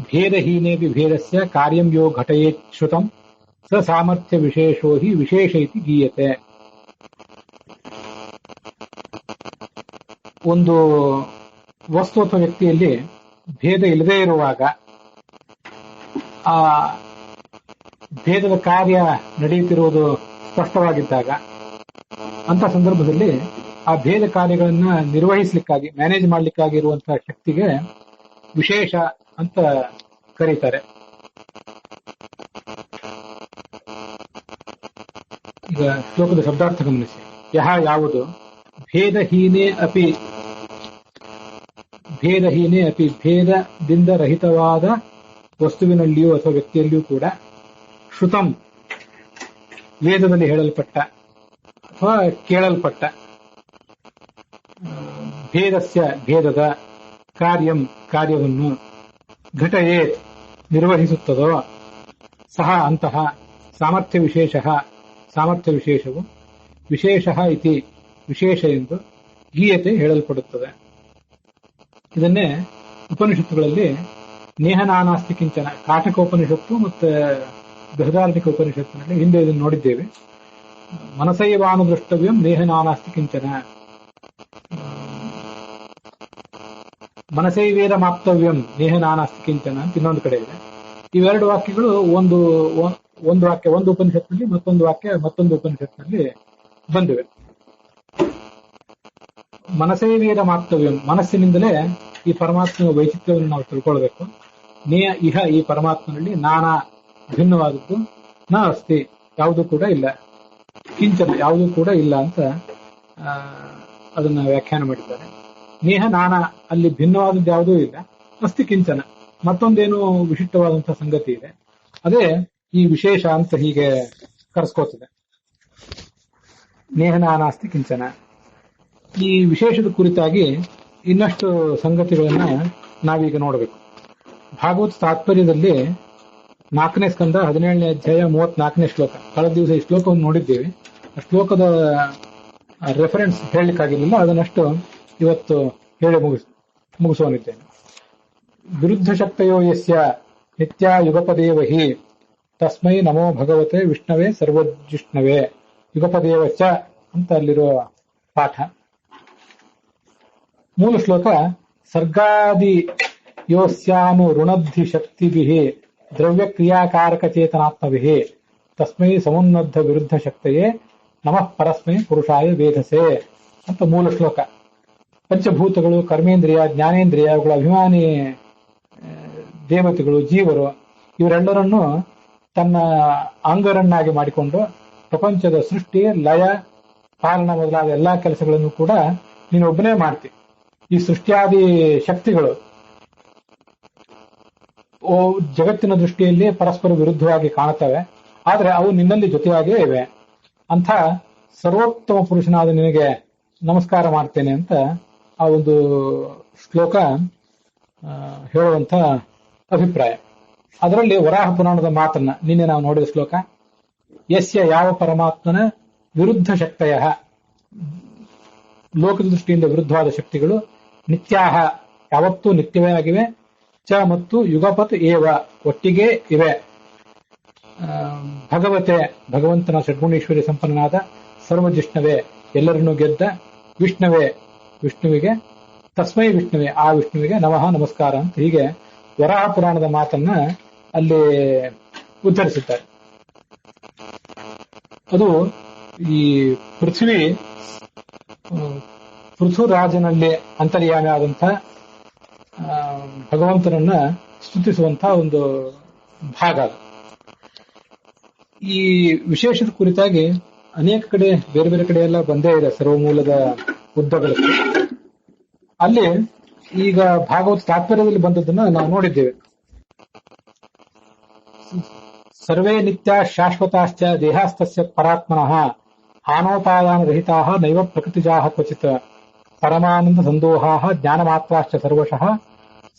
भेदहीनेऽपि भेदस्य कार्यं यो घटयेत् श्रुतं स सामर्थ्य विशेषो हि विशेष इति गीಯತೆ. ಒಂದು ವಸ್ತು ಅಥವಾ ವ್ಯಕ್ತಿಯಲ್ಲಿ ಭೇದ ಇಲ್ಲದೇ ಇರುವಾಗ ಆ ಭೇದದ ಕಾರ್ಯ ನಡೆಯುತ್ತಿರುವುದು ಸ್ಪಷ್ಟವಾಗಿದ್ದಾಗ ಅಂತ ಸಂದರ್ಭದಲ್ಲಿ ಆ ಭೇದ ಕಾರ್ಯಗಳನ್ನ ನಿರ್ವಹಿಸಲಿಕ್ಕಾಗಿ ಮ್ಯಾನೇಜ್ ಮಾಡಲಿಕ್ಕಾಗಿ ಇರುವಂತಹ ಶಕ್ತಿಗೆ ವಿಶೇಷ ಅಂತ ಕರೀತಾರೆ. ಈಗ ಶ್ಲೋಕದ ಶಬ್ದಾರ್ಥ ಗಮನಿಸಿ. ಯಹ ಯಾವುದು ಭೇದಹೀನೇ ಅಪಿ ಭೇದದಿಂದ ರಹಿತವಾದ ವಸ್ತುವಿನಲ್ಲಿಯೂ ಅಥವಾ ವ್ಯಕ್ತಿಯಲ್ಲಿಯೂ ಕೂಡ ಶ್ರುತಂ ವೇದದಲ್ಲಿ ಹೇಳಲ್ಪಟ್ಟ ಅಥವಾ ಕೇಳಲ್ಪಟ್ಟ ಭೇದದ ಕಾರ್ಯವನ್ನು ಘಟಯೇ ನಿರ್ವಹಿಸುತ್ತದೋ ಸಹ ಅಂತಹ ಸಾಮರ್ಥ್ಯ ವಿಶೇಷವು ವಿಶೇಷ ಇತಿ ವಿಶೇಷ ಎಂದು ಗೀಯತೆ ಹೇಳಲ್ಪಡುತ್ತದೆ. ಇದನ್ನೇ ಉಪನಿಷತ್ತುಗಳಲ್ಲಿ ನೇಹನಾನಾಸ್ತಿ ಕಿಂಚನ ಕಾಟಕೋಪನಿಷತ್ತು ಮತ್ತು ಬೃಹದಾರಣ್ಯಕ ಉಪನಿಷತ್ತಿನಲ್ಲಿ ಹಿಂದೆ ಇದನ್ನು ನೋಡಿದ್ದೇವೆ. ಮನಸೈವಾನುದೃಷ್ಟವ್ಯಂ ನೇಹನಾನಾಸ್ತಿ ಕಿಂಚನ, ಮನಸೈವೇದ ಮಾಪ್ತವ್ಯಂ ನೇಹನಾನಾಸ್ತಿ ಕಿಂಚನ ಅಂತ ಇನ್ನೊಂದು ಕಡೆ ಇದೆ. ಇವೆರಡು ವಾಕ್ಯಗಳು ಒಂದು ವಾಕ್ಯ ಒಂದು ಉಪನಿಷತ್ನಲ್ಲಿ, ಮತ್ತೊಂದು ವಾಕ್ಯ ಮತ್ತೊಂದು ಉಪನಿಷತ್ನಲ್ಲಿ ಬಂದಿವೆ. ಮನಸೈವೇದ ಮಾಪ್ತವ್ಯಂ, ಮನಸ್ಸಿನಿಂದಲೇ ಈ ಪರಮಾತ್ಮನ ವೈಚಿತ್ರ್ಯವನ್ನು ನಾವು ತಿಳ್ಕೊಳ್ಬೇಕು. ಈ ಪರಮಾತ್ಮನಲ್ಲಿ ನಾನಾ ಭಿನ್ನವಾದದ್ದು ನ ಅಸ್ತಿ, ಯಾವುದೂ ಕೂಡ ಇಲ್ಲ, ಕಿಂಚನ ಯಾವುದೂ ಕೂಡ ಇಲ್ಲ ಅಂತ ಅದನ್ನ ವ್ಯಾಖ್ಯಾನ ಮಾಡಿದ್ದಾರೆ. ನೇಹ ನಾನಾ, ಅಲ್ಲಿ ಭಿನ್ನವಾದದ್ದು ಯಾವುದೂ ಇಲ್ಲ, ಅಸ್ತಿ ಕಿಂಚನ, ಮತ್ತೊಂದೇನು ವಿಶಿಷ್ಟವಾದಂತಹ ಸಂಗತಿ ಇದೆ, ಅದೇ ಈ ವಿಶೇಷ ಅಂತ ಹೀಗೆ ಕರೆಸ್ಕೋತದೆ. ನೇಹ ನಾನಾಸ್ತಿ ಕಿಂಚನ. ಈ ವಿಶೇಷದ ಕುರಿತಾಗಿ ಇನ್ನಷ್ಟು ಸಂಗತಿಗಳನ್ನ ನಾವೀಗ ನೋಡಬೇಕು. ಭಾಗವತ ತಾತ್ಪರ್ಯದಲ್ಲಿ 4ನೇ ಸ್ಕಂದ 17ನೇ ಅಧ್ಯಾಯ 34ನೇ ಶ್ಲೋಕ, ಕಳೆದ ದಿವಸ ಈ ಶ್ಲೋಕವನ್ನು ನೋಡಿದ್ದೇವೆ. ಆ ಶ್ಲೋಕದ ರೆಫರೆನ್ಸ್ ಹೇಳಲಿಕ್ಕಾಗಿರಲಿಲ್ಲ, ಅದನ್ನಷ್ಟು ಇವತ್ತು ಹೇಳಿ ಮುಗಿಸೋನಿದ್ದೇನೆ. ವಿರುದ್ಧ ಶಕ್ತಯೋ ಯಸ್ಯ ನಿತ್ಯ ಯುಗಪದೇವ ಹಿ ತಸ್ಮೈ ನಮೋ ಭಗವತೆ ವಿಷ್ಣವೇ ಸರ್ವಜಿಷ್ಣವೇ ಯುಗಪದೇವ ಚ ಅಂತ ಅಲ್ಲಿರೋ ಪಾಠ. ಮೂಲ ಶ್ಲೋಕ ಸರ್ಗಾದಿ ಯೋಸ್ಯಾನು ಋಣದ್ಧಿ ಶಕ್ತಿಭಿಃ ದ್ರವ್ಯ ಕ್ರಿಯಾಕಾರಕ ಚೇತನಾತ್ಮಭಿಃ ತಸ್ಮೈ ಸಮುನ್ನದ್ಧ ವಿರುದ್ಧ ಶಕ್ತಯೇ ನಮಃ ಪರಸ್ಮೈ ಪುರುಷಾಯ ವೇಧಸೆ ಅಂತ ಮೂಲ ಶ್ಲೋಕ. ಪಂಚಭೂತಗಳು, ಕರ್ಮೇಂದ್ರಿಯ, ಜ್ಞಾನೇಂದ್ರಿಯ, ಅವುಗಳ ಅಭಿಮಾನಿ ದೇವತೆಗಳು, ಜೀವರು, ಇವರೆಲ್ಲರನ್ನು ತನ್ನ ಅಂಗರನ್ನಾಗಿ ಮಾಡಿಕೊಂಡು ಪ್ರಪಂಚದ ಸೃಷ್ಟಿ, ಲಯ, ಪಾಲನ ಮೊದಲಾದ ಎಲ್ಲಾ ಕೆಲಸಗಳನ್ನು ಕೂಡ ನೀನೊಬ್ಬನೇ ಮಾಡ್ತಿ. ಈ ಸೃಷ್ಟಿಯಾದಿ ಶಕ್ತಿಗಳು ಜಗತ್ತಿನ ದೃಷ್ಟಿಯಲ್ಲಿ ಪರಸ್ಪರ ವಿರುದ್ಧವಾಗಿ ಕಾಣುತ್ತವೆ, ಆದರೆ ಅವು ನಿನ್ನಲ್ಲಿ ಜೊತೆಯಾಗೇ ಇವೆ. ಅಂಥ ಸರ್ವೋತ್ತಮ ಪುರುಷನಾದ ನಿನಗೆ ನಮಸ್ಕಾರ ಮಾಡ್ತೇನೆ ಅಂತ ಆ ಒಂದು ಶ್ಲೋಕ ಹೇಳುವಂತ ಅಭಿಪ್ರಾಯ. ಅದರಲ್ಲಿ ವರಾಹ ಪುರಾಣದ ಮಾತನ್ನ ನಿನ್ನೆ ನಾವು ನೋಡಿದ ಶ್ಲೋಕ, ಯಸ್ಯ ಯಾವ ಪರಮಾತ್ಮನ ವಿರುದ್ಧ ಶಕ್ತಯ, ಲೋಕದ ದೃಷ್ಟಿಯಿಂದ ವಿರುದ್ಧವಾದ ಶಕ್ತಿಗಳು, ನಿತ್ಯಾಹ ಯಾವತ್ತೂ ನಿತ್ಯವೇ ಆಗಿವೆ, ಚ ಮತ್ತು ಯುಗಪತ್ ಏವ ಒಟ್ಟಿಗೆ ಇವೆ, ಭಗವತೆ ಭಗವಂತನ ಷಡ್ಗುಣೇಶ್ವರಿ ಸಂಪನ್ನನಾದ, ಸರ್ವಜಿಷ್ಣವೇ ಎಲ್ಲರನ್ನೂ ಗೆದ್ದ, ವಿಷ್ಣುವೇ ವಿಷ್ಣುವಿಗೆ, ತಸ್ಮೈ ವಿಷ್ಣುವೇ ಆ ವಿಷ್ಣುವಿಗೆ ನಮಃ ನಮಸ್ಕಾರ ಅಂತ ಹೀಗೆ ವರಾಹ ಪುರಾಣದ ಮಾತನ್ನ ಅಲ್ಲಿ ಉದ್ಧರಿಸುತ್ತಾರೆ. ಅದು ಈ ಪೃಥ್ವಿರಾಜನಲ್ಲಿ ಅಂತರ್ಯಾಮಿ ಆದಂಥ ಭಗವಂತನನ್ನ ಸ್ತುತಿಸುವಂತಹ ಒಂದು ಭಾಗ. ಈ ವಿಶೇಷದ ಕುರಿತಾಗಿ ಅನೇಕ ಕಡೆ ಬೇರೆ ಬೇರೆ ಕಡೆ ಎಲ್ಲ ಬಂದೇ ಇದೆ ಸರ್ವಮೂಲದ ಉದ್ದಗಳು. ಅಲ್ಲಿ ಈಗ ಭಾಗವತ ತಾತ್ಪರ್ಯದಲ್ಲಿ ಬಂದದ್ದನ್ನ ನಾವು ನೋಡಿದ್ದೇವೆ. ಸರ್ವೇ ನಿತ್ಯ ಶಾಶ್ವತಾಶ್ಚ ದೇಹಾಸ್ತಸ್ಯ ಪರಾತ್ಮನಃ ಆನೋಪಾದಾನ ರಹಿತಾಃ ನೈವ ಪ್ರಕೃತಿಜಾಃ ಕ್ವಚಿತ್ ಪರಮಾನಂದ ಸಂದೋಹಾಃ ಜ್ಞಾನಮಾತ್ರಾಶ್ಚ ಸರ್ವಶಃ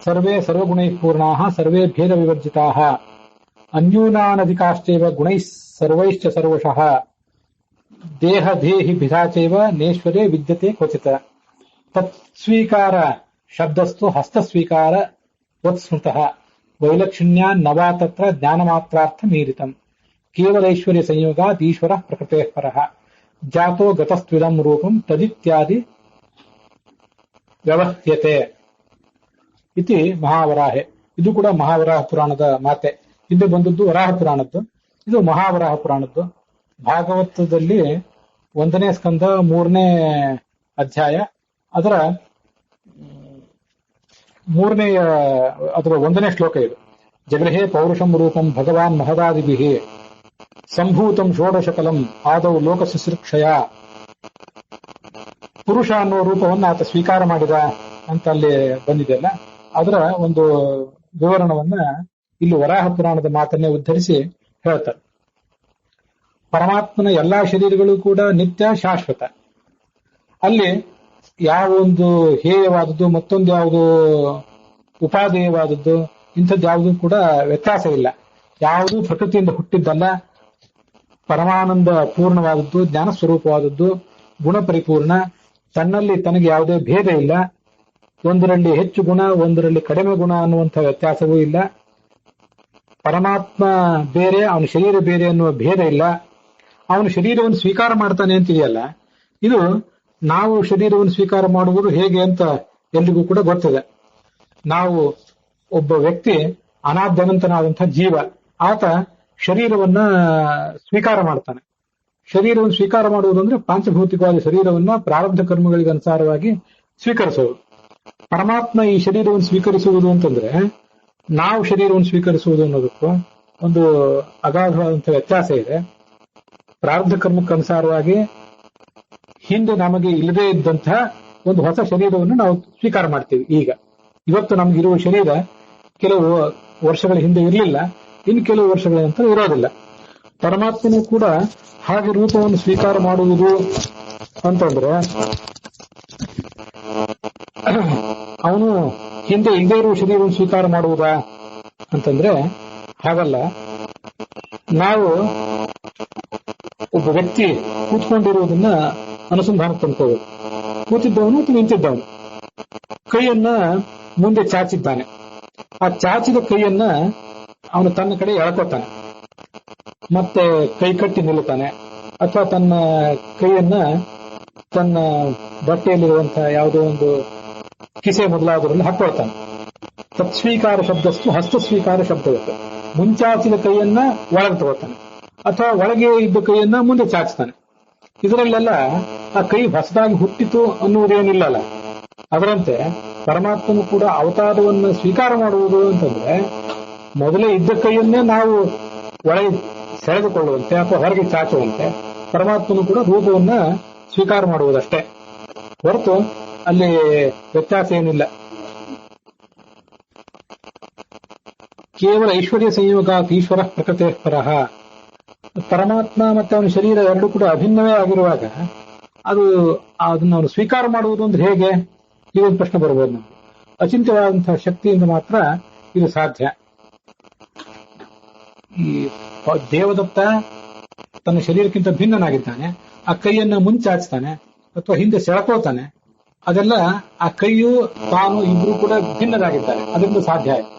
ಸರ್ವೇ ಸರ್ವಗುಣೈಃ ಪೂರ್ಣಾಃ ಸರ್ವೇ ಭೇದ ವಿವರ್ಜಿತಾಃ ಅನ್ಯೂನಾನಧಿಕಾಶ್ಚೈವ ಗುಣೈಃ ಸರ್ವೈಶ್ಚ ಸರ್ವಶಃ ದೇಹ ದೇಹಿ ಭಿಧಾಚೈವ ನೇಶ್ವರೇ ವಿದ್ಯತೆ ಕ್ವಚಿತ್ ತತ್ಸ್ವೀಕಾರ ಶಬ್ದಸ್ತು ಹಸ್ತಸ್ವೀಕಾರ ವತ್ಸ್ಮೃತಃ ವೈಲಕ್ಷಣ್ಯ ನವಾ ತತ್ರ ಜ್ಞಾನ ಮಾತ್ರಾರ್ಥ ಮೀರಿತಂ ಕೇವಲೈಶ್ವರ್ಯ ಸಂಯೋಗಾತ್ ಈಶ್ವರ ಪ್ರಕೃತೆ ಪರಃ ಜಾತೋ ಗತಸ್ತ್ವಿದಂ ರೂಪಂ ತದಿತ್ಯಾದಿ ವ್ಯವಹ್ಯತೆ ಇತಿ ಮಹಾವರಾಹೆ. ಇದು ಕೂಡ ಮಹಾವರಾಹ ಪುರಾಣದ ಮಾತೆ. ಹಿಂದೆ ಬಂದದ್ದು ವರಾಹ ಪುರಾಣದ್ದು, ಇದು ಮಹಾವರಾಹ ಪುರಾಣದ್ದು. ಭಾಗವತದಲ್ಲಿ 1ನೇ ಸ್ಕಂದ 3ನೇ ಅಧ್ಯಾಯ, ಅದರ 1ನೇ ಶ್ಲೋಕ ಇದು. ಜಗೃಹೇ ಪೌರುಷಂ ರೂಪಂ ಭಗವಾನ್ ಮಹದಾದಿಭಿಃ ಸಂಭೂತಂ ಷೋಡಶಕಲಂ ಆದೌ ಲೋಕ ಶುಶ್ರೂಷಯ. ಪುರುಷ ಅನ್ನುವ ರೂಪವನ್ನು ಆತ ಸ್ವೀಕಾರ ಮಾಡಿದ ಅಂತ ಅಲ್ಲಿ ಬಂದಿದೆಯಲ್ಲ, ಅದರ ಒಂದು ವಿವರಣವನ್ನ ಇಲ್ಲಿ ವರಾಹ ಪುರಾಣದ ಮಾತನ್ನೇ ಉದ್ಧರಿಸಿ ಹೇಳ್ತಾರೆ. ಪರಮಾತ್ಮನ ಎಲ್ಲಾ ಶರೀರಗಳು ಕೂಡ ನಿತ್ಯ ಶಾಶ್ವತ. ಅಲ್ಲಿ ಯಾವ ಒಂದು ಹೇಯವಾದದ್ದು ಮತ್ತೊಂದು ಯಾವುದು ಉಪಾದೇಯವಾದದ್ದು ಇಂಥದ್ದು ಯಾವುದು ಕೂಡ ವ್ಯತ್ಯಾಸ ಇಲ್ಲ. ಯಾವುದು ಪ್ರಕೃತಿಯಿಂದ ಹುಟ್ಟಿದ್ದಲ್ಲ. ಪರಮಾನಂದ ಪೂರ್ಣವಾದದ್ದು, ಜ್ಞಾನ ಸ್ವರೂಪವಾದದ್ದು, ಗುಣ ಪರಿಪೂರ್ಣ. ತನ್ನಲ್ಲಿ ತನಗೆ ಯಾವುದೇ ಭೇದ ಇಲ್ಲ. ಒಂದರಲ್ಲಿ ಹೆಚ್ಚು ಗುಣ, ಒಂದರಲ್ಲಿ ಕಡಿಮೆ ಗುಣ ಅನ್ನುವಂಥ ವ್ಯತ್ಯಾಸವೂ ಇಲ್ಲ. ಪರಮಾತ್ಮ ಬೇರೆ, ಅವನ ಶರೀರ ಬೇರೆ ಅನ್ನುವ ಭೇದ ಇಲ್ಲ. ಅವನ ಶರೀರವನ್ನು ಸ್ವೀಕಾರ ಮಾಡ್ತಾನೆ ಅಂತಿದೆಯಲ್ಲ, ಇದು ನಾವು ಶರೀರವನ್ನು ಸ್ವೀಕಾರ ಮಾಡುವುದು ಹೇಗೆ ಅಂತ ಎಲ್ರಿಗೂ ಕೂಡ ಗೊತ್ತಿದೆ. ನಾವು ಒಬ್ಬ ವ್ಯಕ್ತಿ ಅನಾದ್ಯನಂತನಾದಂತಹ ಜೀವ, ಆತ ಶರೀರವನ್ನ ಸ್ವೀಕಾರ ಮಾಡ್ತಾನೆ. ಶರೀರವನ್ನು ಸ್ವೀಕಾರ ಮಾಡುವುದು ಅಂದ್ರೆ ಪಾಂಚಭೌತಿಕವಾದ ಶರೀರವನ್ನ ಪ್ರಾರಬ್ಧ ಕರ್ಮಗಳಿಗೆ ಅನುಸಾರವಾಗಿ ಸ್ವೀಕರಿಸುವುದು. ಪರಮಾತ್ಮ ಈ ಶರೀರವನ್ನು ಸ್ವೀಕರಿಸುವುದು ಅಂತಂದ್ರೆ ನಾವು ಶರೀರವನ್ನು ಸ್ವೀಕರಿಸುವುದು ಅನ್ನೋದಕ್ಕೂ ಒಂದು ಅಗಾಧವಾದಂತಹ ವ್ಯತ್ಯಾಸ ಇದೆ. ಪ್ರಾರಬ್ಧ ಕರ್ಮಕ್ಕೆ ಅನುಸಾರವಾಗಿ ಹಿಂದೆ ನಮಗೆ ಇಲ್ಲದೇ ಇದ್ದಂತಹ ಒಂದು ಹೊಸ ಶರೀರವನ್ನು ನಾವು ಸ್ವೀಕಾರ ಮಾಡ್ತೀವಿ. ಇವತ್ತು ನಮಗಿರುವ ಶರೀರ ಕೆಲವು ವರ್ಷಗಳ ಹಿಂದೆ ಇರಲಿಲ್ಲ, ಇನ್ನು ಕೆಲವು ವರ್ಷಗಳ ನಂತರ ಇರೋದಿಲ್ಲ. ಪರಮಾತ್ಮನು ಕೂಡ ಹಾಗೆ ರೂಪವನ್ನು ಸ್ವೀಕಾರ ಮಾಡುವುದು ಅಂತಂದ್ರೆ ಅವನು ಹಿಂದೆ ಇಲ್ಲದೇ ಇರುವ ಶರೀರವನ್ನು ಸ್ವೀಕಾರ ಮಾಡುವುದಾ ಅಂತಂದ್ರೆ ಹಾಗಲ್ಲ. ನಾವು ಒಬ್ಬ ವ್ಯಕ್ತಿ ಕೂತ್ಕೊಂಡಿರುವುದನ್ನ ಅನುಸಂಧಾನ ತಂದ್ಕೋಬೇಕು. ಕೂತಿದ್ದವನು ಅಥವಾ ನಿಂತಿದ್ದವನು ಕೈಯನ್ನ ಮುಂದೆ ಚಾಚಿದ್ದಾನೆ. ಆ ಚಾಚಿದ ಕೈಯನ್ನ ಅವನು ತನ್ನ ಕಡೆ ಎಳ್ಕೋತಾನೆ, ಮತ್ತೆ ಕೈ ಕಟ್ಟಿ ನಿಲ್ಲುತ್ತಾನೆ, ಅಥವಾ ತನ್ನ ಕೈಯನ್ನ ತನ್ನ ಬಟ್ಟೆಯಲ್ಲಿರುವಂತಹ ಯಾವುದೋ ಒಂದು ಕಿಸೆ ಮೊದಲಾದರಲ್ಲಿ ಹಾಕೊಳ್ತಾನೆ. ತತ್ಸ್ವೀಕಾರ ಶಬ್ದಸ್ತು ಹಸ್ತಸ್ವೀಕಾರ ಶಬ್ದವತ್ತು. ಮುಂಚಾಚಿದ ಕೈಯನ್ನ ಒಳಗೆ ತಗೋತಾನೆ, ಅಥವಾ ಒಳಗೆ ಇದ್ದ ಕೈಯನ್ನ ಮುಂದೆ ಚಾಚ್ತಾನೆ. ಇದರಲ್ಲೆಲ್ಲ ಆ ಕೈ ಹೊಸದಾಗಿ ಹುಟ್ಟಿತು ಅನ್ನುವುದೇನಿಲ್ಲಲ್ಲ. ಅದರಂತೆ ಪರಮಾತ್ಮನು ಕೂಡ ಅವತಾರವನ್ನು ಸ್ವೀಕಾರ ಮಾಡುವುದು ಅಂತಂದ್ರೆ ಮೊದಲೇ ಇದ್ದ ಕೈಯನ್ನೇ ನಾವು ಒಳಗೆ ಸೆಳೆದುಕೊಳ್ಳುವಂತೆ ಅಥವಾ ಹೊರಗೆ ಚಾಚುವಂತೆ ಪರಮಾತ್ಮನು ಕೂಡ ರೂಪವನ್ನ ಸ್ವೀಕಾರ ಮಾಡುವುದಷ್ಟೇ ಹೊರತು ಅಲ್ಲಿ ವ್ಯತ್ಯಾಸ ಏನಿಲ್ಲ. ಕೇವಲ ಐಶ್ವರ್ಯ ಸಂಯೋಗ ಈಶ್ವರ ಪ್ರಕೃತಿ ಪರಃ. ಪರಮಾತ್ಮ ಮತ್ತೆ ಅವನ ಶರೀರ ಎರಡೂ ಕೂಡ ಅಭಿನ್ನವೇ ಆಗಿರುವಾಗ ಅದನ್ನ ಅವನು ಸ್ವೀಕಾರ ಮಾಡುವುದು ಅಂದ್ರೆ ಹೇಗೆ, ಈ ಒಂದು ಪ್ರಶ್ನೆ ಬರಬಹುದು. ನಮ್ಗೆ ಅಚಿಂತ್ಯವಾದಂತಹ ಶಕ್ತಿಯಿಂದ ಮಾತ್ರ ಇದು ಸಾಧ್ಯ. ಈ ದೇವದತ್ತ ತನ್ನ ಶರೀರಕ್ಕಿಂತ ಭಿನ್ನನಾಗಿದ್ದಾನೆ. ಆ ಕೈಯನ್ನ ಮುಂಚಾಚ್ತಾನೆ ಅಥವಾ ಹಿಂದೆ ಸೆಳ್ಕೋತಾನೆ. ಅದೆಲ್ಲ ಆ ಕೈಯು ತಾನು ಇಬ್ರು ಕೂಡ ಭಿನ್ನರಾಗಿದ್ದಾರೆ, ಅದರಿಂದ ಸಾಧ್ಯ ಆಯ್ತು.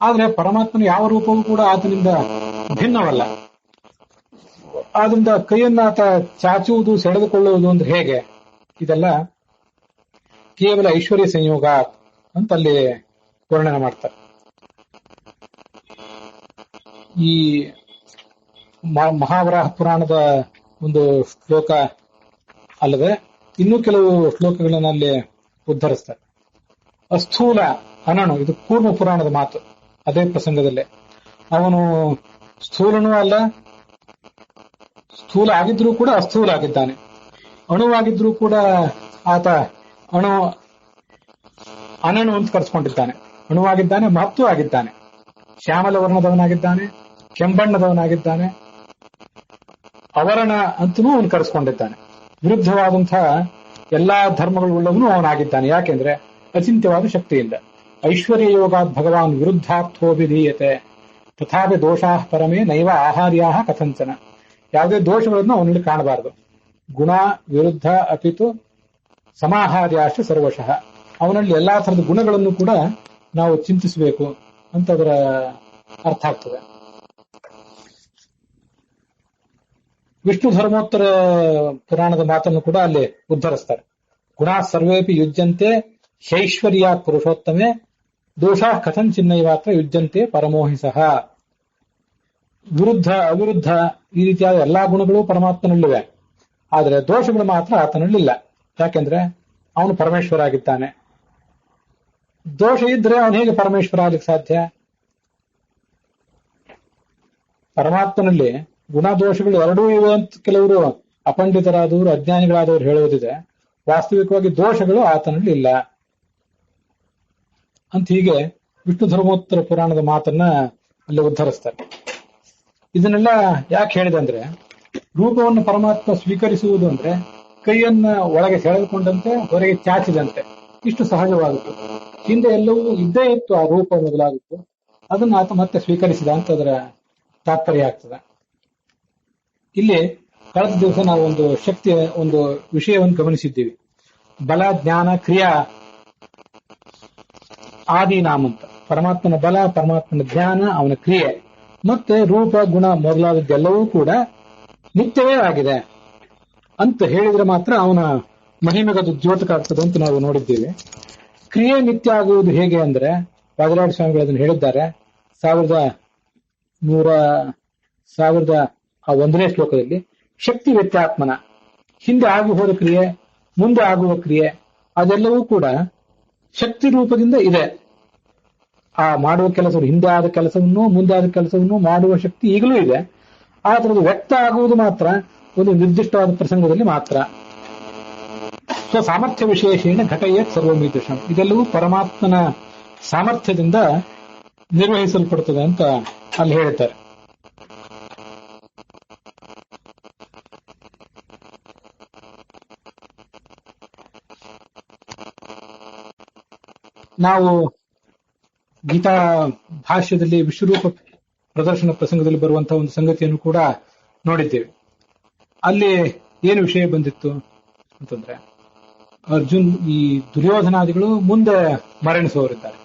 ಆದ್ರೆ ಪರಮಾತ್ಮನ ಯಾವ ರೂಪವೂ ಕೂಡ ಆತನಿಂದ ಭಿನ್ನವಲ್ಲ. ಆದ್ರಿಂದ ಕೈಯನ್ನ ಆತ ಚಾಚುವುದು ಸೆಳೆದುಕೊಳ್ಳುವುದು ಅಂದ್ರೆ ಹೇಗೆ, ಇದೆಲ್ಲ ಕೇವಲ ಐಶ್ವರ್ಯ ಸಂಯೋಗ ಅಂತ ಅಲ್ಲಿ ವರ್ಣನೆ ಮಾಡ್ತಾರೆ. ಈ ಮಹಾವರಾಹ ಪುರಾಣದ ಒಂದು ಶ್ಲೋಕ ಅಲ್ಲದೆ ಇನ್ನೂ ಕೆಲವು ಶ್ಲೋಕಗಳನ್ನ ಅಲ್ಲಿ ಉದ್ಧರಿಸ್ತಾರೆ. ಅಸ್ಥೂಲ ಅನಣು, ಇದು ಕೂರ್ಮ ಪುರಾಣದ ಮಾತು. ಅದೇ ಪ್ರಸಂಗದಲ್ಲೇ ಅವನು ಸ್ಥೂಲನೂ ಅಲ್ಲ, ಸ್ಥೂಲ ಆಗಿದ್ರೂ ಕೂಡ ಅಸ್ಥೂಲ ಆಗಿದ್ದಾನೆ. ಅಣುವಾಗಿದ್ರೂ ಕೂಡ ಆತ ಅನಣು ಅಂತ ಕರೆಸ್ಕೊಂಡಿದ್ದಾನೆ. ಅಣುವಾಗಿದ್ದಾನೆ, ಮಹತ್ವ ಆಗಿದ್ದಾನೆ. ಶ್ಯಾಮಲ ವರ್ಣದವನಾಗಿದ್ದಾನೆ, ಕೆಂಬಣ್ಣದವನಾಗಿದ್ದಾನೆ, ಅವರಣ ಅಂತನೂ ಅವನು ಕರೆಸ್ಕೊಂಡಿದ್ದಾನೆ. ವಿರುದ್ಧವಾದಂತಹ ಎಲ್ಲಾ ಧರ್ಮಗಳುಳ್ಳವನು ಅವನಾಗಿದ್ದಾನೆ. ಯಾಕೆಂದ್ರೆ ಅಚಿಂತ್ಯವಾದ ಶಕ್ತಿಯಿಂದ. ಐಶ್ವರ್ಯ ಯೋಗಾತ್ ಭಗವಾನ್ ವಿರುದ್ಧಾರ್ಥೋಭಿಧೀಯತೆ ತಥಾಪಿ ದೋಷಾ ಪರಮೇ ನೈವ ಆಹಾರ್ಯಾ ಕಥಂಚನ. ಯಾವುದೇ ದೋಷಗಳನ್ನು ಅವನಲ್ಲಿ ಕಾಣಬಾರದು. ಗುಣ ವಿರುದ್ಧ ಅಪಿತು ಸಮಾಹಾರ್ಯಾಶ ಸರ್ವಶಃ. ಅವನಲ್ಲಿ ಎಲ್ಲಾ ತರದ ಗುಣಗಳನ್ನು ಕೂಡ ನಾವು ಚಿಂತಿಸಬೇಕು. ಅಂತ ಅದರ ಅರ್ಥ ಆಗ್ತದೆ. ವಿಷ್ಣು ಧರ್ಮೋತ್ತರ ಪುರಾಣದ ಮಾತನ್ನು ಕೂಡ ಅಲ್ಲಿ ಉದ್ಧರಿಸ್ತಾರೆ. ಗುಣಾ ಸರ್ವೇಪಿ ಯುಜ್ಯಂತೆ ಶೈಶ್ವರ್ಯಾತ್ ಪುರುಷೋತ್ತಮೆ ದೋಷಾ ಕಥಂಚಿನ್ನೈವಾತ್ರ ಯುಜ್ಯಂತೆ ಪರಮೋಹಿಸಃ. ವಿರುದ್ಧ ಅವಿರುದ್ಧ ಈ ರೀತಿಯಾದ ಎಲ್ಲಾ ಗುಣಗಳು ಪರಮಾತ್ಮನಲ್ಲಿವೆ, ಆದರೆ ದೋಷಗಳು ಮಾತ್ರ ಆತನಲ್ಲಿಲ್ಲ. ಯಾಕೆಂದ್ರೆ ಅವನು ಪರಮೇಶ್ವರ ಆಗಿದ್ದಾನೆ. ದೋಷ ಇದ್ರೆ ಅವನು ಹೇಗೆ ಪರಮೇಶ್ವರ ಆಗ್ಲಿಕ್ಕೆ ಸಾಧ್ಯ? ಪರಮಾತ್ಮನಲ್ಲಿ ಗುಣದೋಷಗಳು ಎರಡೂ ಇವೆ ಅಂತ ಕೆಲವರು ಅಪಂಡಿತರಾದವರು ಅಜ್ಞಾನಿಗಳಾದವರು ಹೇಳುವುದಿದೆ. ವಾಸ್ತವಿಕವಾಗಿ ದೋಷಗಳು ಆತನಲ್ಲಿ ಇಲ್ಲ ಅಂತ ಹೀಗೆ ವಿಷ್ಣು ಧರ್ಮೋತ್ತರ ಪುರಾಣದ ಮಾತನ್ನ ಅಲ್ಲಿ ಉದ್ಧರಿಸ್ತಾರೆ. ಇದನ್ನೆಲ್ಲ ಯಾಕೆ ಹೇಳಿದೆ ಅಂದ್ರೆ, ರೂಪವನ್ನು ಪರಮಾತ್ಮ ಸ್ವೀಕರಿಸುವುದು ಅಂದ್ರೆ ಕೈಯನ್ನ ಒಳಗೆ ಸೆಳೆದುಕೊಂಡಂತೆ ಹೊರಗೆ ಚಾಚಿದಂತೆ, ಇಷ್ಟು ಸಹಜವಾಗುತ್ತೆ. ಹಿಂದೆ ಎಲ್ಲವೂ ಇದ್ದೇ ಇತ್ತು, ಆ ರೂಪ ಮೊದಲಾಗಿತ್ತು, ಅದನ್ನ ಆತ ಮತ್ತೆ ಸ್ವೀಕರಿಸಿದ ಅಂತ ಅದರ ತಾತ್ಪರ್ಯ ಆಗ್ತದೆ. ಇಲ್ಲಿ ಕಳೆದ ದಿವಸ ನಾವು ಒಂದು ಶಕ್ತಿಯ ಒಂದು ವಿಷಯವನ್ನು ಗಮನಿಸಿದ್ದೀವಿ. ಬಲ, ಜ್ಞಾನ, ಕ್ರಿಯಾ ಆದಿನಾಮ್ ಅಂತ. ಪರಮಾತ್ಮನ ಬಲ, ಪರಮಾತ್ಮನ ಜ್ಞಾನ, ಅವನ ಕ್ರಿಯೆ ಮತ್ತೆ ರೂಪ, ಗುಣ ಮೊದಲಾದದ್ದೆಲ್ಲವೂ ಕೂಡ ನಿತ್ಯವೇ ಆಗಿದೆ ಅಂತ ಹೇಳಿದ್ರೆ ಮಾತ್ರ ಅವನ ಮಹಿಮೆಗದು ದ್ಯೋತಕ ಆಗ್ತದೆ ಅಂತ ನಾವು ನೋಡಿದ್ದೀವಿ. ಕ್ರಿಯೆ ನಿತ್ಯ ಆಗುವುದು ಹೇಗೆ ಅಂದ್ರೆ, ವಾದಿರಾಜ ಸ್ವಾಮಿಗಳು ಅದನ್ನು ಹೇಳಿದ್ದಾರೆ 1101ನೇ ಶ್ಲೋಕದಲ್ಲಿ. ಶಕ್ತಿ ವ್ಯತ್ಯಾತ್ಮನ, ಹಿಂದೆ ಆಗು ಹೋದ ಕ್ರಿಯೆ, ಮುಂದೆ ಆಗುವ ಕ್ರಿಯೆ ಅದೆಲ್ಲವೂ ಕೂಡ ಶಕ್ತಿ ರೂಪದಿಂದ ಇದೆ. ಆ ಮಾಡುವ ಕೆಲಸ, ಹಿಂದೆ ಆದ ಕೆಲಸವನ್ನು ಮುಂದೆ ಆದ ಕೆಲಸವನ್ನು ಮಾಡುವ ಶಕ್ತಿ ಈಗಲೂ ಇದೆ. ಆದ್ರದ್ದು ವ್ಯಕ್ತ ಆಗುವುದು ಮಾತ್ರ ಒಂದು ನಿರ್ದಿಷ್ಟವಾದ ಪ್ರಸಂಗದಲ್ಲಿ ಮಾತ್ರ. ಸಾಮರ್ಥ್ಯ ವಿಶೇಷೇಣ ಘಟಯೇತ್ ಸರ್ವಮೀದೃಶಂ, ಇದೆಲ್ಲವೂ ಪರಮಾತ್ಮನ ಸಾಮರ್ಥ್ಯದಿಂದ ನಿರ್ವಹಿಸಲ್ಪಡುತ್ತದೆ ಅಂತ ಅಲ್ಲಿ ಹೇಳ್ತಾರೆ. ನಾವು ಗೀತಾ ಭಾಷ್ಯದಲ್ಲಿ ವಿಶ್ವರೂಪ ಪ್ರದರ್ಶನ ಪ್ರಸಂಗದಲ್ಲಿ ಬರುವಂತಹ ಒಂದು ಸಂಗತಿಯನ್ನು ಕೂಡ ನೋಡಿದ್ದೇವೆ. ಅಲ್ಲಿ ಏನು ವಿಷಯ ಬಂದಿತ್ತು ಅಂತಂದ್ರೆ, ಅರ್ಜುನ್ ಈ ದುರ್ಯೋಧನಾದಿಗಳು ಮುಂದೆ ಮರಣಿಸುವವರಿದ್ದಾರೆ.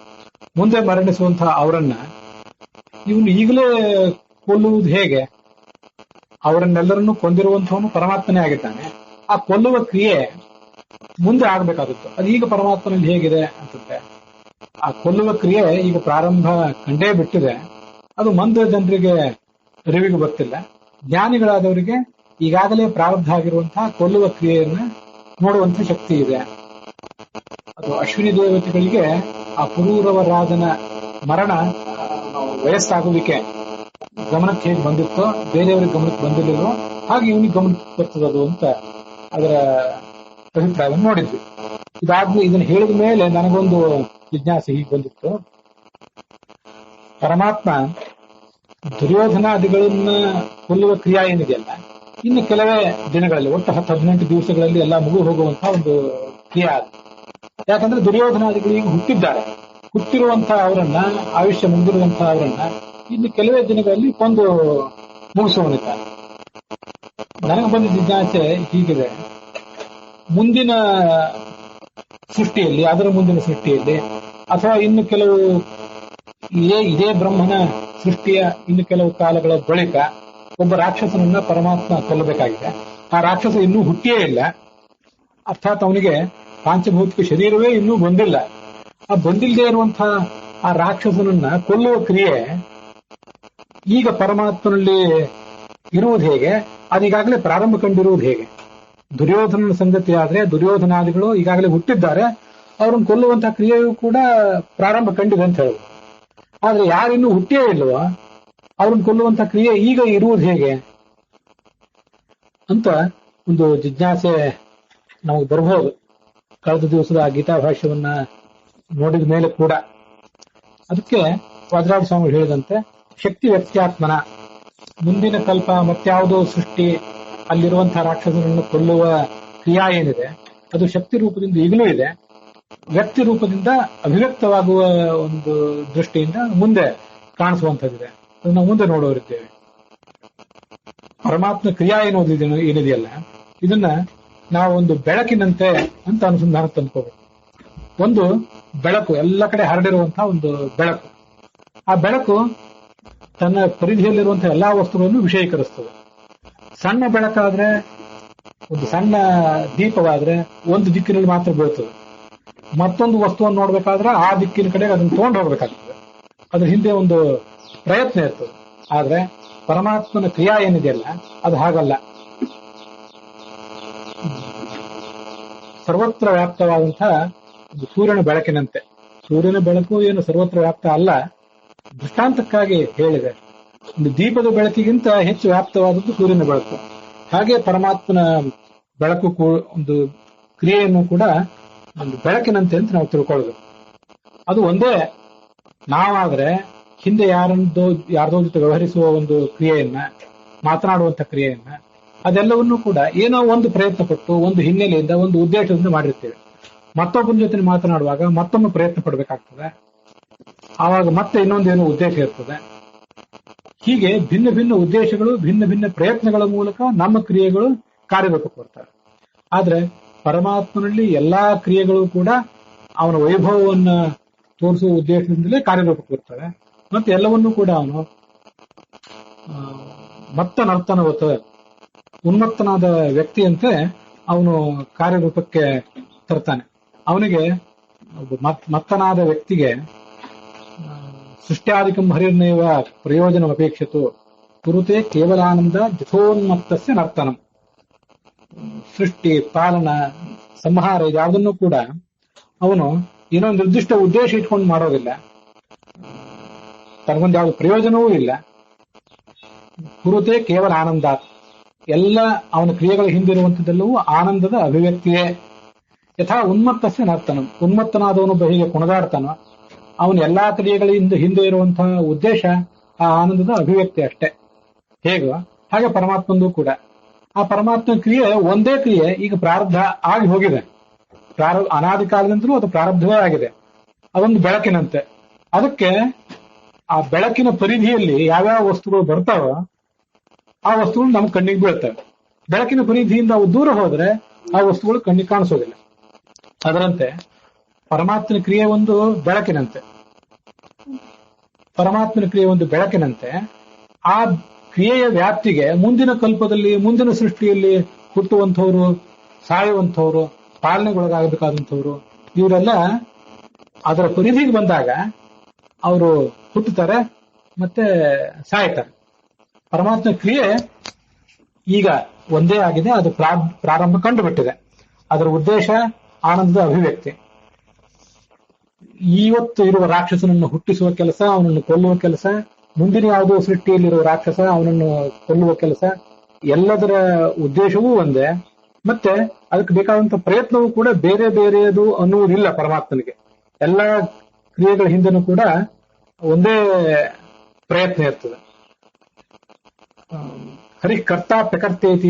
ಮುಂದೆ ಮರಣಿಸುವಂತಹ ಅವರನ್ನ ಇವನು ಈಗಲೇ ಕೊಲ್ಲುವುದು ಹೇಗೆ? ಅವರನ್ನೆಲ್ಲರನ್ನೂ ಕೊಂದಿರುವಂತವನು ಪರಮಾತ್ಮನೇ ಆಗಿದ್ದಾನೆ. ಆ ಕೊಲ್ಲುವ ಕ್ರಿಯೆ ಮುಂದೆ ಆಗ್ಬೇಕಾಗುತ್ತೆ. ಅದು ಈಗ ಪರಮಾತ್ಮನಲ್ಲಿ ಹೇಗಿದೆ ಅಂತಂದ್ರೆ, ಆ ಕೊಲ್ಲುವ ಕ್ರಿಯೆ ಈಗ ಪ್ರಾರಂಭ ಕಂಡೇ ಬಿಟ್ಟಿದೆ. ಅದು ಮಂದ ಜನರಿಗೆ ಅರಿವಿಗೆ ಬರ್ತಿಲ್ಲ. ಜ್ಞಾನಿಗಳಾದವರಿಗೆ ಈಗಾಗಲೇ ಪ್ರಾರಂಭ ಆಗಿರುವಂತಹ ಕೊಲ್ಲುವ ಕ್ರಿಯೆಯನ್ನ ನೋಡುವಂತಹ ಶಕ್ತಿ ಇದೆ. ಅದು ಅಶ್ವಿನಿ ದೇವತೆಗಳಿಗೆ ಆ ಪುರೂರವ ರಾಜನ ಮರಣ ವಯಸ್ಸಾಗುವಿಕೆ ಗಮನಕ್ಕೆ ಹೇಗೆ ಬಂದಿತ್ತೋ, ಬೇರೆಯವರಿಗೆ ಗಮನಕ್ಕೆ ಬಂದಿಲ್ಲವೋ ಹಾಗೆ ಇವನಿಗೆ ಗಮನಕ್ಕೆ ಬರ್ತದದು ಅಂತ ಅದರ ಅಭಿಪ್ರಾಯವನ್ನು ನೋಡಿದ್ವಿ. ಇದಾದ್ಮೇಲೆ ಇದನ್ನು ಹೇಳಿದ ಮೇಲೆ ನನಗೊಂದು ಜಿಜ್ಞಾಸೆ ಹೀಗೆ ಬಂದಿತ್ತು. ಪರಮಾತ್ಮ ದುರ್ಯೋಧನಾದಿಗಳನ್ನ ಕೊಲ್ಲುವ ಕ್ರಿಯಾ ಏನಿದೆಯಲ್ಲ, ಇನ್ನು ಕೆಲವೇ ದಿನಗಳಲ್ಲಿ, ಒಟ್ಟು 10-18 ದಿವಸಗಳಲ್ಲಿ ಎಲ್ಲ ಮುಗಿದು ಹೋಗುವಂತಹ ಒಂದು ಕ್ರಿಯಾ ಅದು. ಯಾಕಂದ್ರೆ ದುರ್ಯೋಧನಾದಿಗಳು ಈಗ ಹುಟ್ಟಿರುವಂತಹ ಅವರನ್ನ, ಆಯುಷ್ಯ ಮುಗಿದಿರುವಂತಹ ಅವರನ್ನ ಇನ್ನು ಕೆಲವೇ ದಿನಗಳಲ್ಲಿ ಕೊಂದು ಮುಗಿಸುವನಿದ್ದಾನೆ. ನನಗೆ ಬಂದ ಜಿಜ್ಞಾಸೆ ಹೀಗಿದೆ, ಮುಂದಿನ ಸೃಷ್ಟಿಯಲ್ಲಿ, ಅದರ ಮುಂದಿನ ಸೃಷ್ಟಿಯಲ್ಲಿ, ಅಥವಾ ಇನ್ನು ಕೆಲವು ಇದೇ ಬ್ರಹ್ಮನ ಸೃಷ್ಟಿಯ ಇನ್ನು ಕೆಲವು ಕಾಲಗಳ ಬಳಿಕ ಒಬ್ಬ ರಾಕ್ಷಸನನ್ನ ಪರಮಾತ್ಮ ಕೊಲ್ಲಬೇಕಾಗಿದೆ. ಆ ರಾಕ್ಷಸ ಇನ್ನೂ ಹುಟ್ಟಿಯೇ ಇಲ್ಲ, ಅರ್ಥಾತ್ ಅವನಿಗೆ ಪಾಂಚಭೌತಿಕ ಶರೀರವೇ ಇನ್ನೂ ಬಂದಿಲ್ಲ. ಆ ಬಂದಿಲ್ಲದೆ ಇರುವಂತಹ ಆ ರಾಕ್ಷಸನನ್ನ ಕೊಲ್ಲುವ ಕ್ರಿಯೆ ಈಗ ಪರಮಾತ್ಮನಲ್ಲಿ ಇರುವುದು ಹೇಗೆ? ಅದೀಗಾಗಲೇ ಪ್ರಾರಂಭ ಕಂಡಿರುವುದು ಹೇಗೆ? ದುರ್ಯೋಧನನ ಸಂಗತಿ ಆದ್ರೆ ದುರ್ಯೋಧನಾದಿಗಳು ಈಗಾಗಲೇ ಹುಟ್ಟಿದ್ದಾರೆ, ಅವ್ರನ್ನ ಕೊಲ್ಲುವಂತಹ ಕ್ರಿಯೆಯೂ ಕೂಡ ಪ್ರಾರಂಭ ಕಂಡಿದೆ ಅಂತ ಹೇಳುದು. ಆದ್ರೆ ಯಾರಿನ್ನೂ ಹುಟ್ಟಿಯೇ ಇಲ್ವೋ ಅವ್ರನ್ನ ಕೊಲ್ಲುವಂತಹ ಕ್ರಿಯೆ ಈಗ ಇರುವುದು ಹೇಗೆ ಅಂತ ಒಂದು ಜಿಜ್ಞಾಸೆ ನಮಗೆ ಬರಬಹುದು. ಕಳೆದ ದಿವಸದ ಗೀತಾ ಭಾಷ್ಯವನ್ನ ನೋಡಿದ ಮೇಲೆ ಕೂಡ ಅದಕ್ಕೆ ವಾದಿರಾಜ ಸ್ವಾಮಿ ಹೇಳಿದಂತೆ ಶಕ್ತಿ ವ್ಯಕ್ತ್ಯಾತ್ಮನ, ಮುಂದಿನ ಕಲ್ಪ ಮತ್ಯಾವುದೋ ಸೃಷ್ಟಿ ಅಲ್ಲಿರುವಂತಹ ರಾಕ್ಷಸರನ್ನು ಕೊಲ್ಲುವ ಕ್ರಿಯಾ ಏನಿದೆ ಅದು ಶಕ್ತಿ ರೂಪದಿಂದ ಈಗಲೂ ಇದೆ. ವ್ಯಕ್ತಿ ರೂಪದಿಂದ ಅಭಿವ್ಯಕ್ತವಾಗುವ ಒಂದು ದೃಷ್ಟಿಯಿಂದ ಮುಂದೆ ಕಾಣಿಸುವಂತದ್ದಿದೆ. ಅದು ನಾವು ಮುಂದೆ ನೋಡೋರಿದ್ದೇವೆ. ಪರಮಾತ್ಮ ಕ್ರಿಯಾ ಏನಿದೆಯಲ್ಲ, ಇದನ್ನ ನಾವು ಒಂದು ಬೆಳಕಿನಂತೆ ಅಂತ ಅನುಸಂಧಾನ ತಂದ್ಕೋಬೇಕು. ಒಂದು ಬೆಳಕು, ಎಲ್ಲ ಕಡೆ ಹರಡಿರುವಂತಹ ಒಂದು ಬೆಳಕು. ಆ ಬೆಳಕು ತನ್ನ ಪರಿಧಿಯಲ್ಲಿರುವಂತಹ ಎಲ್ಲಾ ವಸ್ತುಗಳನ್ನು ವಿಷಯೀಕರಿಸ್ತದೆ. ಸಣ್ಣ ಬೆಳಕಾದ್ರೆ, ಒಂದು ಸಣ್ಣ ದೀಪವಾದ್ರೆ ಒಂದು ದಿಕ್ಕಿನಲ್ಲಿ ಮಾತ್ರ ಬೀಳ್ತದೆ. ಮತ್ತೊಂದು ವಸ್ತುವನ್ನು ನೋಡ್ಬೇಕಾದ್ರೆ ಆ ದಿಕ್ಕಿನ ಕಡೆ ಅದನ್ನು ತಗೊಂಡು ಹೋಗ್ಬೇಕಾಗ್ತದೆ. ಅದ್ರ ಹಿಂದೆ ಒಂದು ಪ್ರಯತ್ನ ಇರ್ತದೆ. ಆದ್ರೆ ಪರಮಾತ್ಮನ ಕ್ರಿಯಾ ಏನಿದೆಯಲ್ಲ ಅದು ಹಾಗಲ್ಲ. ಸರ್ವತ್ರ ವ್ಯಾಪ್ತವಾದಂತಹ ಒಂದು ಸೂರ್ಯನ ಬೆಳಕಿನಂತೆ. ಸೂರ್ಯನ ಬೆಳಕು ಏನು ಸರ್ವತ್ರ ವ್ಯಾಪ್ತ ಅಲ್ಲ, ದೃಷ್ಟಾಂತಕ್ಕಾಗಿ ಹೇಳಿದೆ. ಒಂದು ದೀಪದ ಬೆಳಕಿಗಿಂತ ಹೆಚ್ಚು ವ್ಯಾಪ್ತವಾದದ್ದು ಸೂರ್ಯನ ಬೆಳಕು. ಹಾಗೆ ಪರಮಾತ್ಮನ ಬೆಳಕು ಒಂದು ಕ್ರಿಯೆಯನ್ನು ಕೂಡ ಒಂದು ಬೆಳಕಿನಂತೆ ಅಂತ ನಾವು ತಿಳ್ಕೊಳ್ಬೇಕು. ಅದು ಒಂದೇ. ನಾವಾದ್ರೆ ಹಿಂದೆ ಯಾರ್ದೋ ಜೊತೆ ವ್ಯವಹರಿಸುವ ಒಂದು ಕ್ರಿಯೆಯನ್ನ, ಮಾತನಾಡುವಂತ ಕ್ರಿಯೆಯನ್ನ, ಅದೆಲ್ಲವನ್ನೂ ಕೂಡ ಏನೋ ಒಂದು ಪ್ರಯತ್ನ ಪಟ್ಟು ಒಂದು ಹಿನ್ನೆಲೆಯಿಂದ ಒಂದು ಉದ್ದೇಶದಿಂದ ಮಾಡಿರ್ತೇವೆ. ಮತ್ತೊಬ್ಬನ ಜೊತೆ ಮಾತನಾಡುವಾಗ ಮತ್ತೊಮ್ಮೆ ಪ್ರಯತ್ನ ಪಡಬೇಕಾಗ್ತದೆ. ಆವಾಗ ಮತ್ತೆ ಇನ್ನೊಂದೇನೋ ಉದ್ದೇಶ ಇರ್ತದೆ. ಹೀಗೆ ಭಿನ್ನ ಭಿನ್ನ ಉದ್ದೇಶಗಳು, ಭಿನ್ನ ಭಿನ್ನ ಪ್ರಯತ್ನಗಳ ಮೂಲಕ ನಮ್ಮ ಕ್ರಿಯೆಗಳು ಕಾರ್ಯರೂಪಕ್ಕೆ ಬರ್ತವೆ. ಆದ್ರೆ ಪರಮಾತ್ಮನಲ್ಲಿ ಎಲ್ಲಾ ಕ್ರಿಯೆಗಳು ಕೂಡ ಅವನ ವೈಭವವನ್ನು ತೋರಿಸುವ ಉದ್ದೇಶದಿಂದಲೇ ಕಾರ್ಯರೂಪಕ್ಕೆ ಬರ್ತವೆ. ಮತ್ತೆ ಎಲ್ಲವನ್ನೂ ಕೂಡ ಅವನು ನರ್ತನವತ ಉನ್ಮತ್ತನಾದ ವ್ಯಕ್ತಿಯಂತೆ ಅವನು ಕಾರ್ಯರೂಪಕ್ಕೆ ತರ್ತಾನೆ. ಅವನಿಗೆ ಮತ್ತನಾದ ವ್ಯಕ್ತಿಗೆ ಸೃಷ್ಟ್ಯಾದಿಕಂ ಹರಿರ್ನೈವ ಪ್ರಯೋಜನ ಅಪೇಕ್ಷಿತು ಕುರುತೆ ಕೇವಲಾನಂದ ಜಥೋನ್ಮತ್ತಸ್ಯ ನರ್ತನಂ. ಸೃಷ್ಟಿ, ಪಾಲನ, ಸಂಹಾರ ಇದ್ಯಾವುದನ್ನು ಕೂಡ ಅವನು ಏನೋ ನಿರ್ದಿಷ್ಟ ಉದ್ದೇಶ ಇಟ್ಕೊಂಡು ಮಾಡೋದಿಲ್ಲ. ತನಗೊಂದು ಯಾವ್ದು ಪ್ರಯೋಜನವೂ ಇಲ್ಲ. ಕುರುತೆ ಕೇವಲ ಆನಂದ. ಎಲ್ಲ ಅವನ ಕ್ರಿಯೆಗಳ ಹಿಂದಿರುವಂತದ್ದೆಲ್ಲವೂ ಆನಂದದ ಅಭಿವ್ಯಕ್ತಿಯೇ. ಯಥಾ ಉನ್ಮತ್ತಸ್ಯ ನರ್ತನಂ. ಉನ್ಮತ್ತನಾದವನೊಬ್ಬ ಹೀಗೆ ಕುಣಿದಾಡ್ತಾನೋ ಅವನ ಎಲ್ಲಾ ಕ್ರಿಯೆಗಳಿಂದ ಹಿಂದೆ ಇರುವಂತಹ ಉದ್ದೇಶ ಆ ಆನಂದದ ಅಭಿವ್ಯಕ್ತಿ ಅಷ್ಟೇ. ಹೇಗೋ ಹಾಗೆ ಪರಮಾತ್ಮಂದು ಕೂಡ ಆ ಪರಮಾತ್ಮ ಕ್ರಿಯೆ ಒಂದೇ ಕ್ರಿಯೆ ಈಗ ಪ್ರಾರಬ್ಧ ಆಗಿ ಹೋಗಿದೆ. ಅನಾದಿ ಕಾಲದಿಂದಲೂ ಅದು ಪ್ರಾರಬ್ಧವೇ ಆಗಿದೆ. ಅದೊಂದು ಬೆಳಕಿನಂತೆ. ಅದಕ್ಕೆ ಆ ಬೆಳಕಿನ ಪರಿಧಿಯಲ್ಲಿ ಯಾವ್ಯಾವ ವಸ್ತುಗಳು ಬರ್ತಾವೋ ಆ ವಸ್ತುಗಳು ನಮ್ಮ ಕಣ್ಣಿಗೆ ಬೀಳ್ತವೆ. ಬೆಳಕಿನ ಪರಿಧಿಯಿಂದ ಅವು ದೂರ ಹೋದ್ರೆ ಆ ವಸ್ತುಗಳು ಕಣ್ಣಿಗೆ ಕಾಣಿಸೋದಿಲ್ಲ. ಅದರಂತೆ ಪರಮಾತ್ಮನ ಕ್ರಿಯೆ ಒಂದು ಬೆಳಕಿನಂತೆ. ಪರಮಾತ್ಮನ ಕ್ರಿಯೆ ಒಂದು ಬೆಳಕಿನಂತೆ. ಆ ಕ್ರಿಯೆಯ ವ್ಯಾಪ್ತಿಗೆ ಮುಂದಿನ ಕಲ್ಪದಲ್ಲಿ, ಮುಂದಿನ ಸೃಷ್ಟಿಯಲ್ಲಿ ಹುಟ್ಟುವಂಥವ್ರು, ಸಾಯುವಂಥವ್ರು, ಪಾಲನೆಗೊಳಗಾಗಬೇಕಾದಂಥವ್ರು, ಇವರೆಲ್ಲ ಅದರ ಪರಿಧಿಗೆ ಬಂದಾಗ ಅವರು ಹುಟ್ಟುತ್ತಾರೆ ಮತ್ತೆ ಸಾಯ್ತಾರೆ. ಪರಮಾತ್ಮ ಕ್ರಿಯೆ ಈಗ ಒಂದೇ ಆಗಿದೆ. ಅದು ಪ್ರಾರಂಭ ಕಂಡುಬಿಟ್ಟಿದೆ. ಅದರ ಉದ್ದೇಶ ಆನಂದದ ಅಭಿವ್ಯಕ್ತಿ. ಇವತ್ತು ಇರುವ ರಾಕ್ಷಸನನ್ನು ಹುಟ್ಟಿಸುವ ಕೆಲಸ, ಅವನನ್ನು ಕೊಲ್ಲುವ ಕೆಲಸ, ಮುಂದಿನ ಯಾವುದೋ ಸೃಷ್ಟಿಯಲ್ಲಿರುವ ರಾಕ್ಷಸ ಅವನನ್ನು ಕೊಲ್ಲುವ ಕೆಲಸ, ಎಲ್ಲದರ ಉದ್ದೇಶವೂ ಒಂದೇ. ಮತ್ತೆ ಅದಕ್ಕೆ ಬೇಕಾದಂತಹ ಪ್ರಯತ್ನವೂ ಕೂಡ ಬೇರೆ ಬೇರೆಯದು ಅನ್ನುವುದಿಲ್ಲ ಪರಮಾತ್ಮನಿಗೆ. ಎಲ್ಲ ಕ್ರಿಯೆಗಳ ಹಿಂದೆನೂ ಕೂಡ ಒಂದೇ ಪ್ರಯತ್ನ ಇರ್ತದೆ. ಹರಿಕರ್ತ ಪ್ರಕರ್ತೇತಿ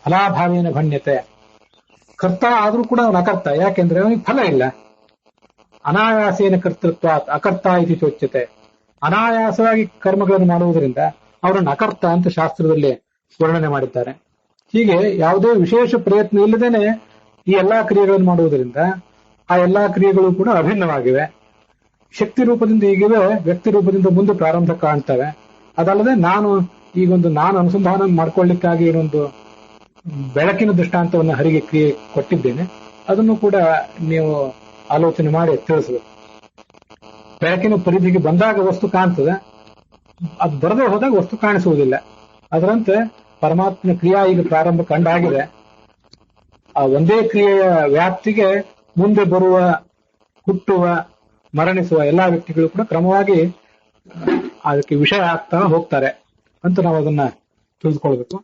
ಫಲಾಭಾವೇನ ಭಣ್ಯತೆ. ಕರ್ತ ಆದ್ರೂ ಕೂಡ ಅವನ ಅಕರ್ತ. ಯಾಕೆಂದ್ರೆ ಅವನಿಗೆ ಫಲ ಇಲ್ಲ. ಅನಾಯಾಸೇನ ಕರ್ತೃತ್ವ ಅಕರ್ತ ಇತಿ ಚೋಚ್ಯತೆ. ಅನಾಯಾಸವಾಗಿ ಕರ್ಮಗಳನ್ನು ಮಾಡುವುದರಿಂದ ಅವರನ್ನು ಅಕರ್ತ ಅಂತ ಶಾಸ್ತ್ರದಲ್ಲಿ ವರ್ಣನೆ ಮಾಡಿದ್ದಾರೆ. ಹೀಗೆ ಯಾವುದೇ ವಿಶೇಷ ಪ್ರಯತ್ನ ಇಲ್ಲದೇನೆ ಈ ಎಲ್ಲಾ ಕ್ರಿಯೆಗಳನ್ನು ಮಾಡುವುದರಿಂದ ಆ ಎಲ್ಲಾ ಕ್ರಿಯೆಗಳು ಕೂಡ ಅಭಿನ್ನವಾಗಿವೆ. ಶಕ್ತಿ ರೂಪದಿಂದ ಈಗಿವೆ, ವ್ಯಕ್ತಿ ರೂಪದಿಂದ ಮುಂದೆ ಪ್ರಾರಂಭ ಕಾಣ್ತವೆ. ಅದಲ್ಲದೆ ನಾನು ಅನುಸಂಧಾನ ಮಾಡ್ಕೊಳ್ಳಿಕ್ಕಾಗಿ ಏನೊಂದು ಬೆಳಕಿನ ದೃಷ್ಟಾಂತವನ್ನು ಹರಿಗೆ ಕ್ರಿಯೆ ಕೊಟ್ಟಿದ್ದೇನೆ. ಅದನ್ನು ಕೂಡ ನೀವು ಆಲೋಚನೆ ಮಾಡಿ ತಿಳಿಸಬೇಕು. ಬೆಳಕಿನ ಪರಿಧಿಗೆ ಬಂದಾಗ ವಸ್ತು ಕಾಣ್ತದೆ, ಅದು ಬರದೇ ಹೋದಾಗ ವಸ್ತು ಕಾಣಿಸುವುದಿಲ್ಲ. ಅದರಂತೆ ಪರಮಾತ್ಮನ ಕ್ರಿಯಾ ಈಗ ಪ್ರಾರಂಭ ಕಂಡಾಗಿದೆ. ಆ ಒಂದೇ ಕ್ರಿಯೆಯ ವ್ಯಾಪ್ತಿಗೆ ಮುಂದೆ ಬರುವ, ಹುಟ್ಟುವ, ಮರಣಿಸುವ ಎಲ್ಲಾ ವ್ಯಕ್ತಿಗಳು ಕೂಡ ಕ್ರಮವಾಗಿ ಅದಕ್ಕೆ ವಿಷಯ ಆಗ್ತಾ ಹೋಗ್ತಾರೆ ಅಂತ ನಾವು ಅದನ್ನ ತಿಳಿದುಕೊಳ್ಬೇಕು.